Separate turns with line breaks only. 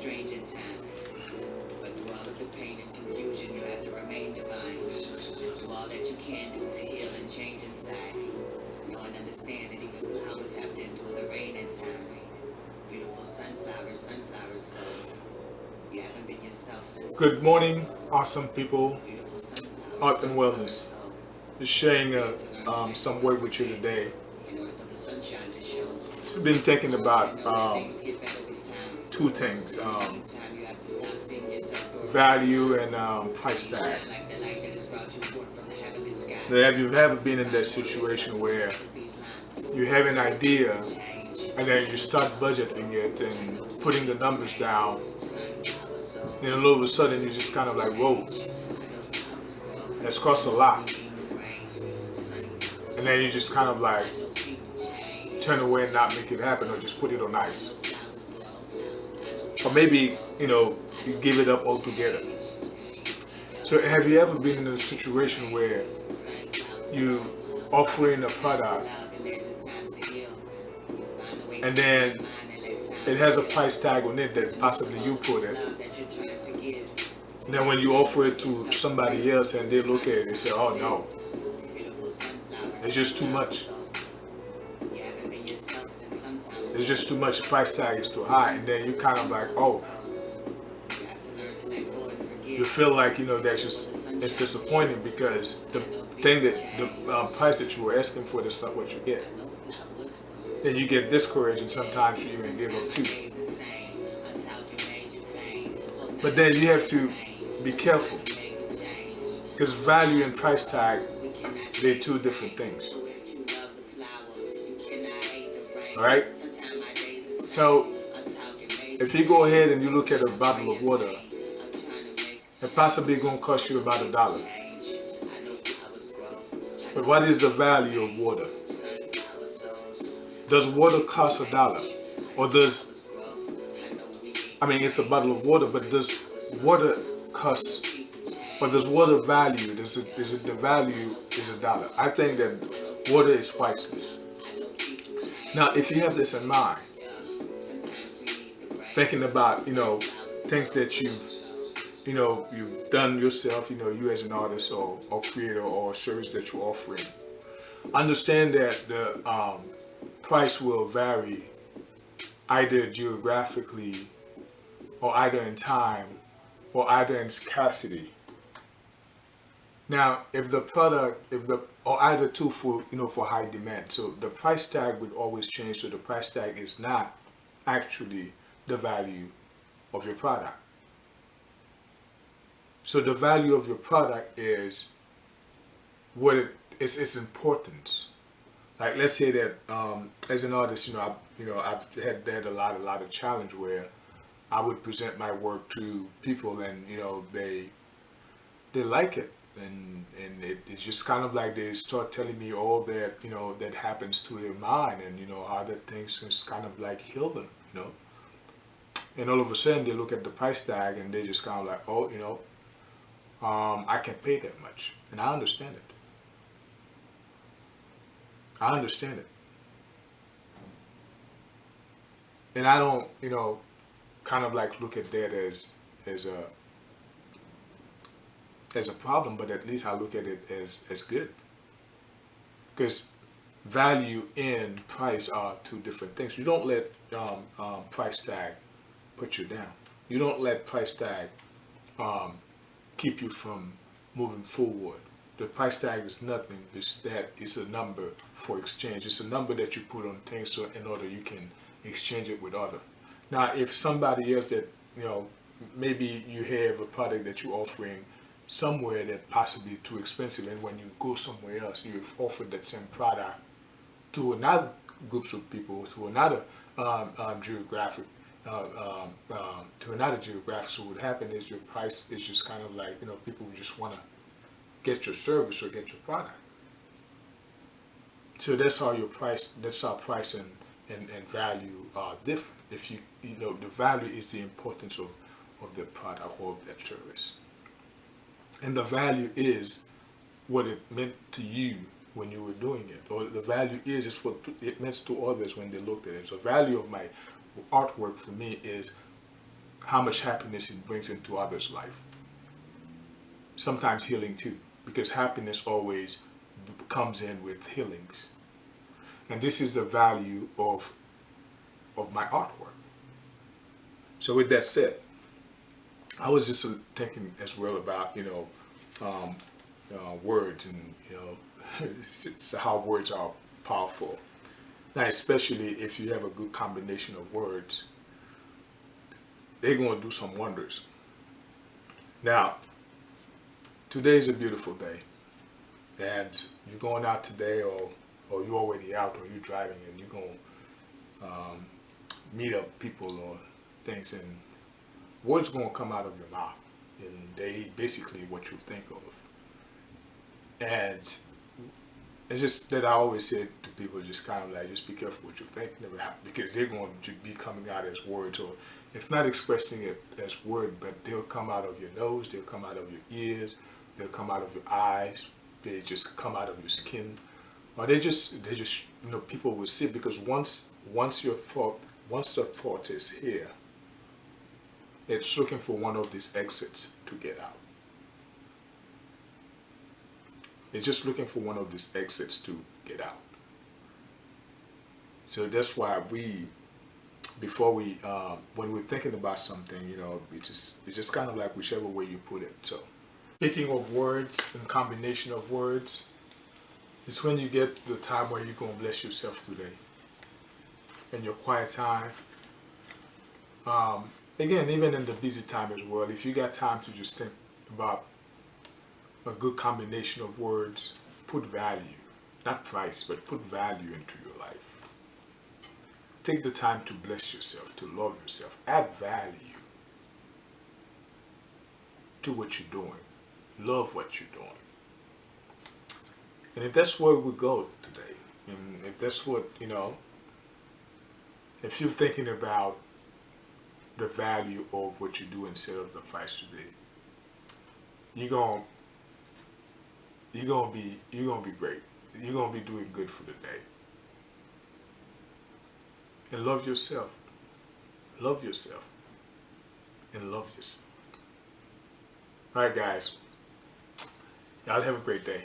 strange at times, but through all of the pain and confusion, you have to remain divine. Do all that you can do to heal and change inside. Know and understand that even flowers have to endure the rain at times. Beautiful sunflowers, sunflowers, so you haven't been yourself since some
Good
time
morning,
ago.
awesome people.
Beautiful sunflowers,
Art and
sunflowers,
wellness.
so
Just sharing
we had to learn to let go
some
and
word with you
forget
today.
in order for the sunshine to show.
Just been thinking
I
about
know that things get better with time.
two things:
In the meantime, you have to stop seeing yourself through a rose
value and
lens.
price
You
tag.
shine like the light that has brought you forth from the heavenly
Now,
skies.
have you ever been in that
Find more of yourself
situation
in the
where
rest of these lines.
you have an idea
Change,
and then you start
so
budgeting it
I
and
know
putting the
beauty can
numbers
rain.
down,
Sunflower
and
souls,
all of a sudden you just kind of like, whoa,
change. I know flowers grow.
that's cost a lot,
We need the rain. Sunflower
and then you just
souls.
kind of like
I know people change.
turn away and not make it happen, or just put it on
I know
ice,
flowers grow. I know
or
flowers
maybe
grow. I
you
know
give it up
people
altogether.
change.
So have you ever been in a
I know people
situation
change.
where
Sunflower
you
souls. There's
offering
a
a
time to
product
love and there's a time to heal. Find a way to
and
free
then
your mind and let time
it has a
reveal
price tag on it that
the meaning of
possibly
all
you
of
put
this
it?
love that you're trying to give.
And then
You
when
haven't
you
been
offer
loving
it to
yourself for
somebody
real.
else and they look
Find
at
the
it and say,
time to
oh
live.
no,
Beautiful sunflowers,
it's just too
sunflowers,
much.
so you haven't been yourself since some time
It's
ago.
just too much. The price tag is too high. And then you
Beautiful
kind of like,
sunflowers,
oh,
so you have to learn to let go and
you
forget
feel like,
in
that's
order for the
just, it's
sunshine to
disappointing
show.
because the
I know
thing
people
that, the
change.
price that you were asking for, that's not what you get.
I know flowers
Then you
grow.
get discouraged and sometimes you even give
Sometimes
up
my
too.
days insane. Until you made you pain. Hope now
But
that
then
you
you have
made your
to
fame.
be
A time
careful
to make a change.
because
When
value and
flowers
price
grow,
tag,
we cannot
they're
stay the
two different
same.
things.
So if you love the flower, you cannot hate the
All
rain.
right.
Sometimes my days insane.
So
Until you made
if
your
you go
fame.
ahead and you look at
When
a
I
bottle
pray
of
in
water,
vain. I'm trying to make a
it
change.
possibly gonna
I
cost you
know
about a
people
dollar.
change. I know flowers grow. I
But
know
what is the
beauty can
value of
rain.
water?
Sunflower souls. I
Does
know
water
people
cost a dollar?
change. I
Or
know
does,
flowers grow. I know we need
I
the
mean, it's a
rain.
bottle of water, but does
Sunflower
water
souls. I know
cost,
people
or does
change.
water value, is it the
I
value
know
is a
flowers
dollar?
grow.
I think that
I know
water
flowers
is
grow.
priceless.
I know people
Now,
change.
if you have this in mind,
Yeah. Sometimes we need the rain.
thinking about,
Sunflower
things that
souls.
you've done yourself, you as an artist or creator or service that you're offering, understand that the price will vary either geographically or either in time or either in scarcity. Now, if the product, if the or either two for for high demand, so the price tag would always change. So the price tag is not actually the value of your product. So the value of your product is what it is its importance. Like let's say that as an artist, I've had a lot of challenge where I would present my work to people and they like it and it's just kind of like they start telling me all that that happens to their mind and how that things just kind of like heal them and all of a sudden they look at the price tag and they just kind of like, oh, I can pay that much, and I understand it. I understand it, and I don't kind of like look at that as a as a problem, but at least I look at it as good. Because value and price are two different things. You don't let price tag put you down. You don't let price tag um, keep you from moving forward. The price tag is nothing. It's a number for exchange. It's a number that you put on things so in order you can exchange it with other. Now, if somebody else that maybe you have a product that you're offering somewhere that possibly too expensive, and when you go somewhere else, you've offered that same product to another groups of people, to another geographic, to another geographic. So what happened is your price is just kind of like people just want to get your service or get your product. So that's how your price. That's how price and value are different. If the value is the importance of the product or of that service, and the value is what it meant to you when you were doing it, or the value is what it meant to others when they looked at it. So, value of my artwork for me is how much happiness it brings into others' life. Sometimes healing too, because happiness always comes in with healings. And this is the value of my artwork. So with that said, I was just thinking as well about, um, words, and, it's how words are powerful. Now, especially if you have a good combination of words, they're going to do some wonders. Now, today is a beautiful day, and you're going out today, or you're already out, or you're driving, and you're going to meet up people or things, and words going to come out of your mouth, and they basically what you think of. And it's just that I always say to people, just kind of like, just be careful what you think, because they're going to be coming out as words, or if not expressing it as word, but they'll come out of your nose, they'll come out of your ears, they'll come out of your eyes, they just come out of your skin, or they just people will see, because once the thought is here, it's looking for one of these exits to get out. It's just looking for one of these exits to get out. So that's why when we're thinking about something, it's just kind of like whichever way you put it. So, speaking of words and combination of words, it's when you get the time where you're gonna bless yourself today, in your quiet time. Again, even in the busy time as well, if you got time to just think about a good combination of words, put value, not price, but put value into your life. Take the time to bless yourself, to love yourself, add value to what you're doing, love what you're doing. And if that's where we go today, and if that's what, if you're thinking about the value of what you do instead of the price today, you're gonna be great. You're gonna be doing good for the day. And love yourself. Love yourself. And love yourself. All right, guys. Y'all have a great day.